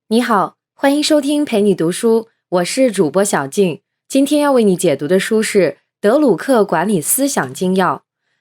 你好，欢迎收听陪你读书，我是主播小静。今天要为你解读的书是《德鲁克管理思想精要》。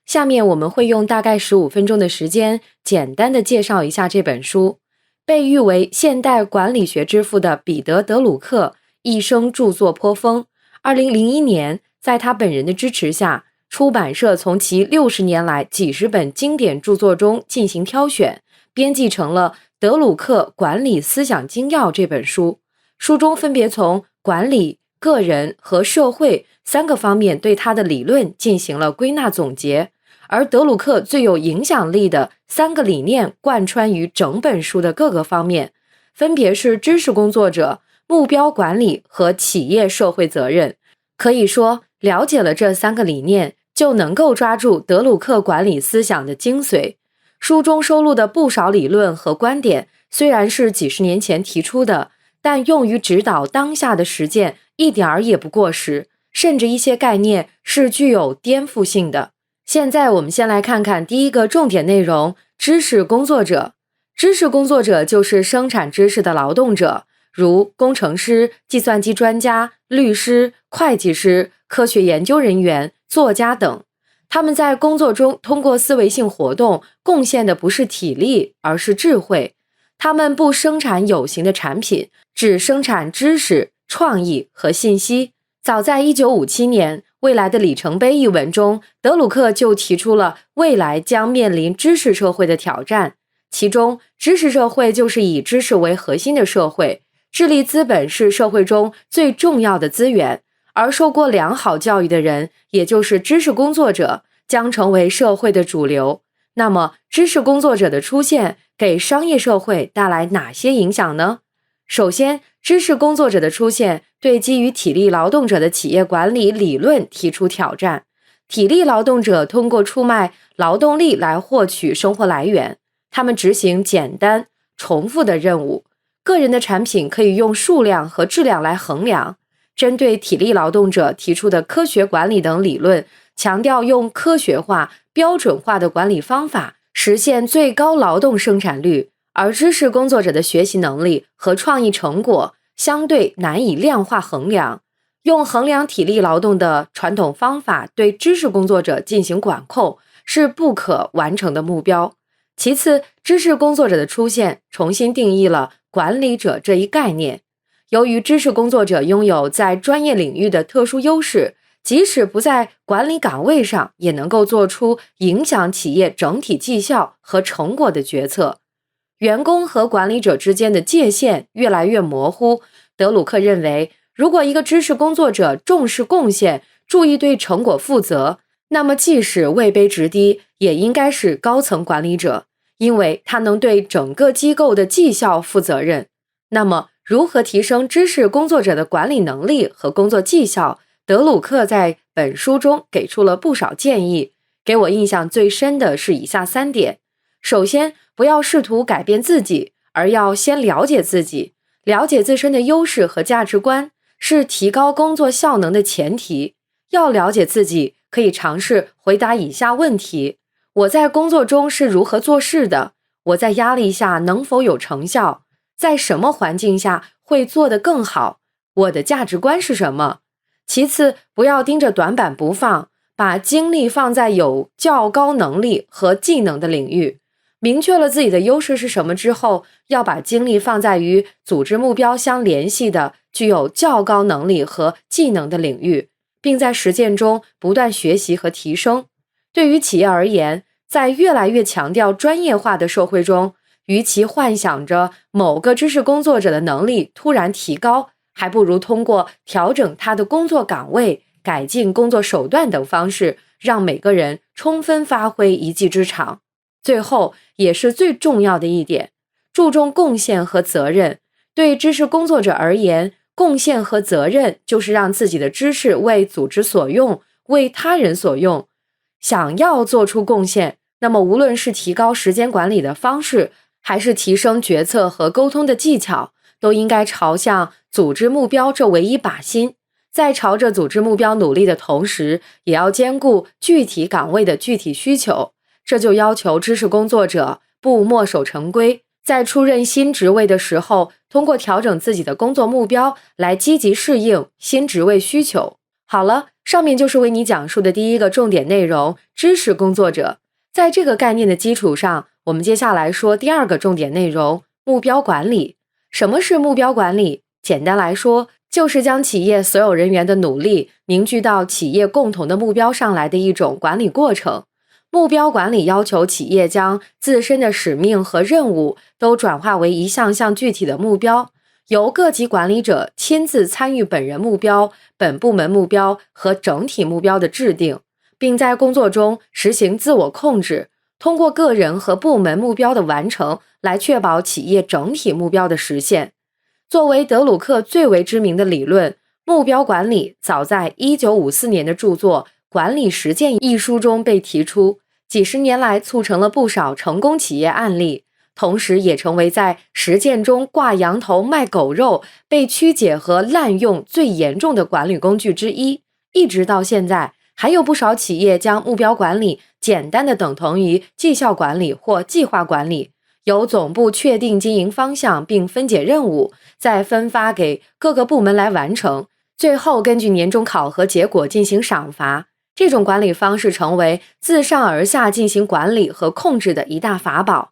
下面我们会用大概15分钟的时间，简单的介绍一下这本书。被誉为现代管理学之父的彼得·德鲁克，一生著作颇丰。2001年，在他本人的支持下，出版社从其60年来几十本经典著作中进行挑选，编辑成了德鲁克管理思想精要这本书。书中分别从管理、个人和社会3个方面对他的理论进行了归纳总结，而德鲁克最有影响力的3个理念贯穿于整本书的各个方面，分别是知识工作者、目标管理和企业社会责任。可以说，了解了这3个理念，就能够抓住德鲁克管理思想的精髓。书中收录的不少理论和观点虽然是几十年前提出的，但用于指导当下的实践一点儿也不过时，甚至一些概念是具有颠覆性的。现在我们先来看看第一个重点内容：知识工作者。知识工作者就是生产知识的劳动者，如工程师、计算机专家、律师、会计师、科学研究人员、作家等。他们在工作中通过思维性活动贡献的不是体力，而是智慧。他们不生产有形的产品，只生产知识、创意和信息。早在1957年，《未来的里程碑》一文中，德鲁克就提出了未来将面临知识社会的挑战。其中，知识社会就是以知识为核心的社会，智力资本是社会中最重要的资源，而受过良好教育的人，也就是知识工作者，将成为社会的主流。那么，知识工作者的出现给商业社会带来哪些影响呢？首先，知识工作者的出现对基于体力劳动者的企业管理理论提出挑战。体力劳动者通过出卖劳动力来获取生活来源，他们执行简单、重复的任务。个人的产品可以用数量和质量来衡量。针对体力劳动者提出的科学管理等理论，强调用科学化、标准化的管理方法实现最高劳动生产率，而知识工作者的学习能力和创意成果相对难以量化衡量。用衡量体力劳动的传统方法对知识工作者进行管控是不可完成的目标。其次，知识工作者的出现重新定义了管理者这一概念。由于知识工作者拥有在专业领域的特殊优势，即使不在管理岗位上，也能够做出影响企业整体绩效和成果的决策。员工和管理者之间的界限越来越模糊。德鲁克认为，如果一个知识工作者重视贡献，注意对成果负责，那么即使位卑职低，也应该是高层管理者，因为他能对整个机构的绩效负责任。那么，如何提升知识工作者的管理能力和工作绩效？德鲁克在本书中给出了不少建议，给我印象最深的是以下3点。首先，不要试图改变自己，而要先了解自己。了解自身的优势和价值观是提高工作效能的前提。要了解自己，可以尝试回答以下问题：我在工作中是如何做事的？我在压力下能否有成效？在什么环境下会做得更好？我的价值观是什么？其次，不要盯着短板不放，把精力放在有较高能力和技能的领域。明确了自己的优势是什么之后，要把精力放在与组织目标相联系的具有较高能力和技能的领域，并在实践中不断学习和提升。对于企业而言，在越来越强调专业化的社会中，与其幻想着某个知识工作者的能力突然提高，还不如通过调整他的工作岗位、改进工作手段等方式，让每个人充分发挥一技之长。最后，也是最重要的一点，注重贡献和责任。对知识工作者而言，贡献和责任就是让自己的知识为组织所用，为他人所用。想要做出贡献，那么无论是提高时间管理的方式，还是提升决策和沟通的技巧，都应该朝向组织目标这唯一靶心。在朝着组织目标努力的同时，也要兼顾具体岗位的具体需求。这就要求知识工作者不墨守成规，在出任新职位的时候，通过调整自己的工作目标来积极适应新职位需求。好了，上面就是为你讲述的第一个重点内容，知识工作者。在这个概念的基础上，我们接下来说第二个重点内容，目标管理。什么是目标管理？简单来说，就是将企业所有人员的努力凝聚到企业共同的目标上来的一种管理过程。目标管理要求企业将自身的使命和任务都转化为一项项具体的目标，由各级管理者亲自参与本人目标、本部门目标和整体目标的制定，并在工作中实行自我控制，通过个人和部门目标的完成来确保企业整体目标的实现。作为德鲁克最为知名的理论，目标管理早在1954年的著作《管理实践》一书中被提出，几十年来促成了不少成功企业案例，同时也成为在实践中挂羊头卖狗肉、被曲解和滥用最严重的管理工具之一。一直到现在，还有不少企业将目标管理简单的等同于绩效管理或计划管理，由总部确定经营方向并分解任务，再分发给各个部门来完成，最后根据年终考核结果进行赏罚。这种管理方式成为自上而下进行管理和控制的一大法宝。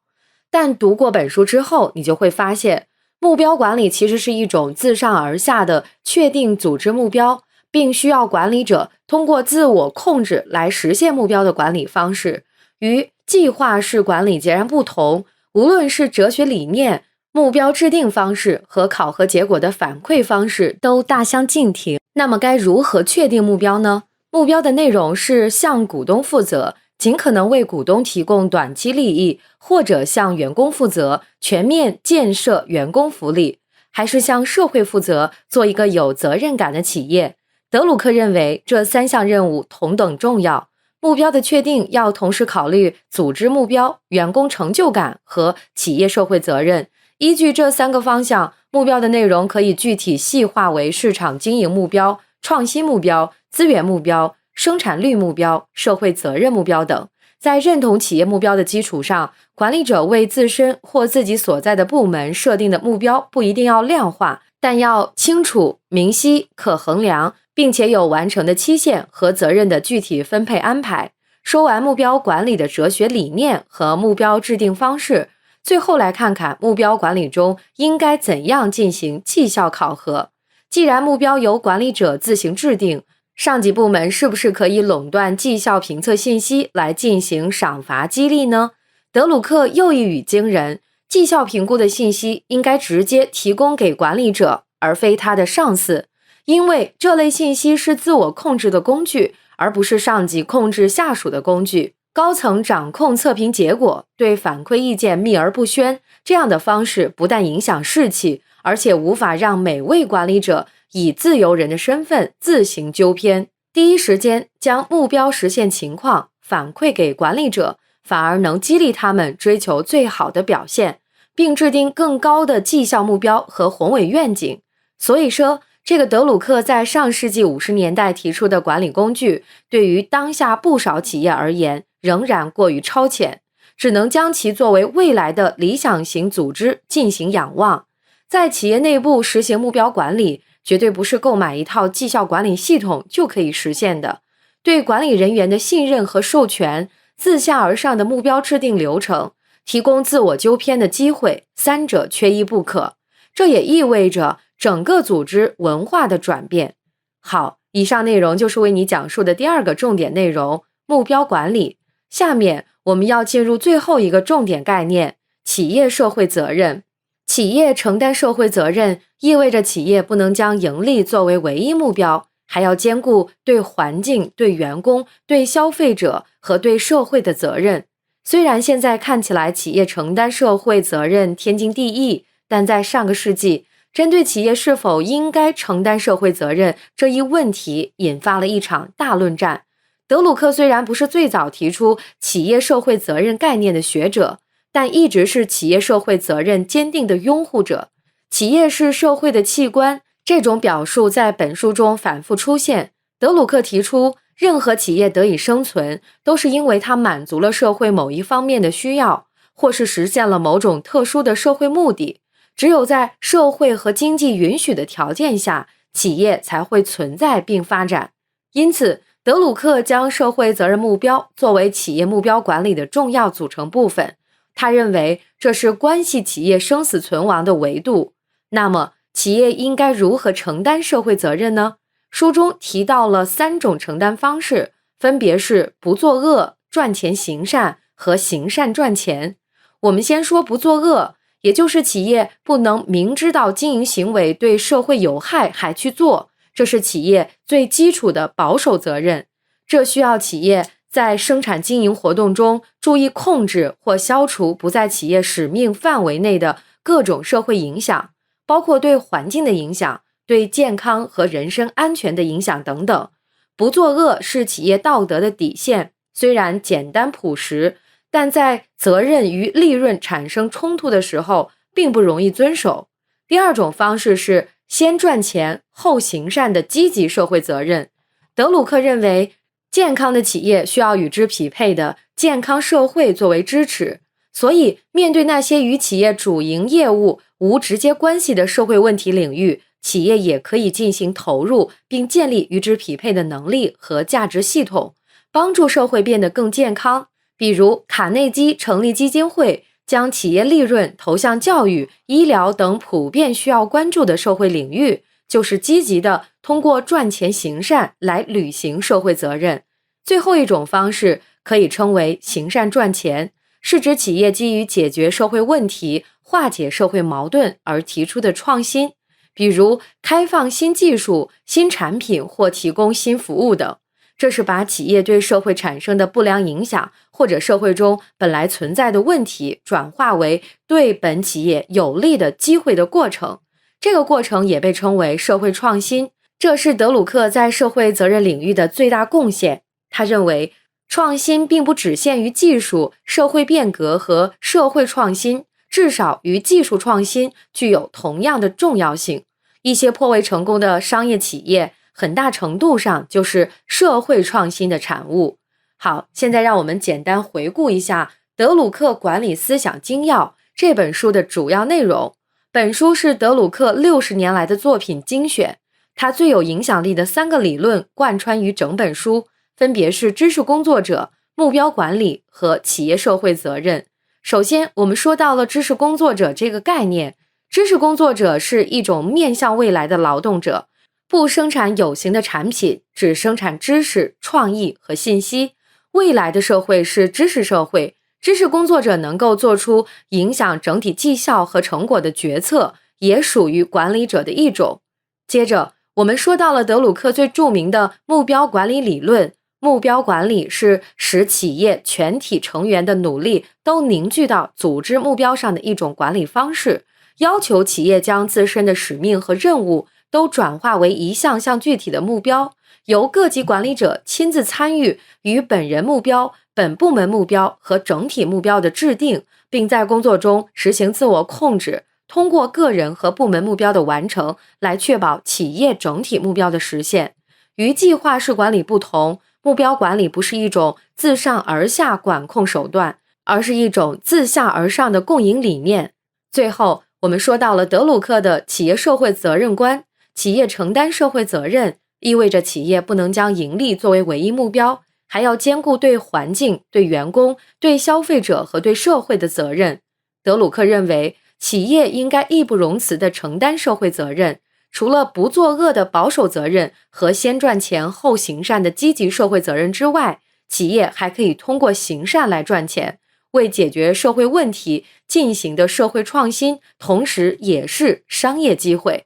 但读过本书之后，你就会发现，目标管理其实是一种自上而下的确定组织目标，并需要管理者通过自我控制来实现目标的管理方式，与计划式管理截然不同。无论是哲学理念、目标制定方式和考核结果的反馈方式都大相径庭。那么该如何确定目标呢？目标的内容是向股东负责，尽可能为股东提供短期利益，或者向员工负责，全面建设员工福利，还是向社会负责，做一个有责任感的企业？德鲁克认为这三项任务同等重要。目标的确定要同时考虑组织目标、员工成就感和企业社会责任。依据这三个方向，目标的内容可以具体细化为市场经营目标、创新目标、资源目标、生产率目标、社会责任目标等。在认同企业目标的基础上，管理者为自身或自己所在的部门设定的目标不一定要量化，但要清楚、明晰、可衡量，并且有完成的期限和责任的具体分配安排。说完目标管理的哲学理念和目标制定方式，最后来看看目标管理中应该怎样进行绩效考核。既然目标由管理者自行制定，上级部门是不是可以垄断绩效评测信息来进行赏罚激励呢？德鲁克又一语惊人，绩效评估的信息应该直接提供给管理者，而非他的上司，因为这类信息是自我控制的工具，而不是上级控制下属的工具。高层掌控测评结果，对反馈意见秘而不宣，这样的方式不但影响士气，而且无法让每位管理者以自由人的身份自行纠偏，第一时间将目标实现情况反馈给管理者，反而能激励他们追求最好的表现，并制定更高的绩效目标和宏伟愿景。所以说，这个德鲁克在上世纪50年代提出的管理工具，对于当下不少企业而言仍然过于超前，只能将其作为未来的理想型组织进行仰望。在企业内部实行目标管理，绝对不是购买一套绩效管理系统就可以实现的。对管理人员的信任和授权，自下而上的目标制定流程，提供自我纠偏的机会，三者缺一不可。这也意味着整个组织文化的转变。好，以上内容就是为你讲述的第二个重点内容，目标管理。下面我们要进入最后一个重点概念，企业社会责任。企业承担社会责任，意味着企业不能将盈利作为唯一目标，还要兼顾对环境、对员工、对消费者和对社会的责任。虽然现在看起来企业承担社会责任天经地义，但在上个世纪，针对企业是否应该承担社会责任这一问题引发了一场大论战。德鲁克虽然不是最早提出企业社会责任概念的学者，但一直是企业社会责任坚定的拥护者。企业是社会的器官，这种表述在本书中反复出现。德鲁克提出，任何企业得以生存，都是因为它满足了社会某一方面的需要，或是实现了某种特殊的社会目的。只有在社会和经济允许的条件下，企业才会存在并发展。因此，德鲁克将社会责任目标作为企业目标管理的重要组成部分。他认为这是关系企业生死存亡的维度。那么，企业应该如何承担社会责任呢？书中提到了3种承担方式，分别是不作恶、赚钱行善和行善赚钱。我们先说不作恶，也就是企业不能明知道经营行为对社会有害还去做，这是企业最基础的保守责任。这需要企业在生产经营活动中注意控制或消除不在企业使命范围内的各种社会影响，包括对环境的影响、对健康和人身安全的影响等等。不作恶是企业道德的底线，虽然简单朴实，但在责任与利润产生冲突的时候，并不容易遵守。第2种方式是先赚钱后行善的积极社会责任。德鲁克认为，健康的企业需要与之匹配的健康社会作为支持，所以面对那些与企业主营业务无直接关系的社会问题领域，企业也可以进行投入，并建立与之匹配的能力和价值系统，帮助社会变得更健康。比如，卡内基成立基金会，将企业利润投向教育、医疗等普遍需要关注的社会领域，就是积极的通过赚钱行善来履行社会责任。最后一种方式可以称为行善赚钱，是指企业基于解决社会问题、化解社会矛盾而提出的创新，比如开放新技术、新产品或提供新服务等。这是把企业对社会产生的不良影响或者社会中本来存在的问题转化为对本企业有利的机会的过程。这个过程也被称为社会创新，这是德鲁克在社会责任领域的最大贡献。他认为，创新并不只限于技术、社会变革和社会创新，至少与技术创新具有同样的重要性。一些颇为成功的商业企业很大程度上就是社会创新的产物。好，现在让我们简单回顾一下《德鲁克管理思想精要》这本书的主要内容。本书是德鲁克60年来的作品精选，他最有影响力的3个理论贯穿于整本书，分别是知识工作者、目标管理和企业社会责任。首先，我们说到了知识工作者这个概念。知识工作者是一种面向未来的劳动者，不生产有形的产品，只生产知识、创意和信息。未来的社会是知识社会，知识工作者能够做出影响整体绩效和成果的决策，也属于管理者的一种。接着，我们说到了德鲁克最著名的目标管理理论。目标管理是使企业全体成员的努力都凝聚到组织目标上的一种管理方式，要求企业将自身的使命和任务都转化为一项项具体的目标，由各级管理者亲自参与与本人目标、本部门目标和整体目标的制定，并在工作中实行自我控制，通过个人和部门目标的完成来确保企业整体目标的实现。与计划式管理不同，目标管理不是一种自上而下管控手段，而是一种自下而上的共赢理念。最后，我们说到了德鲁克的企业社会责任观。企业承担社会责任，意味着企业不能将盈利作为唯一目标，还要兼顾对环境、对员工、对消费者和对社会的责任。德鲁克认为，企业应该义不容辞地承担社会责任，除了不作恶的保守责任和先赚钱后行善的积极社会责任之外，企业还可以通过行善来赚钱，为解决社会问题进行的社会创新，同时也是商业机会。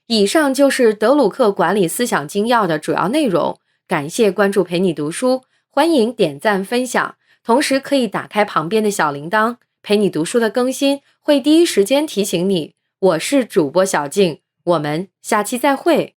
以上就是德鲁克管理思想精要的主要内容。感谢关注陪你读书，欢迎点赞分享，同时可以打开旁边的小铃铛，陪你读书的更新会第一时间提醒你。我是主播小静，我们下期再会。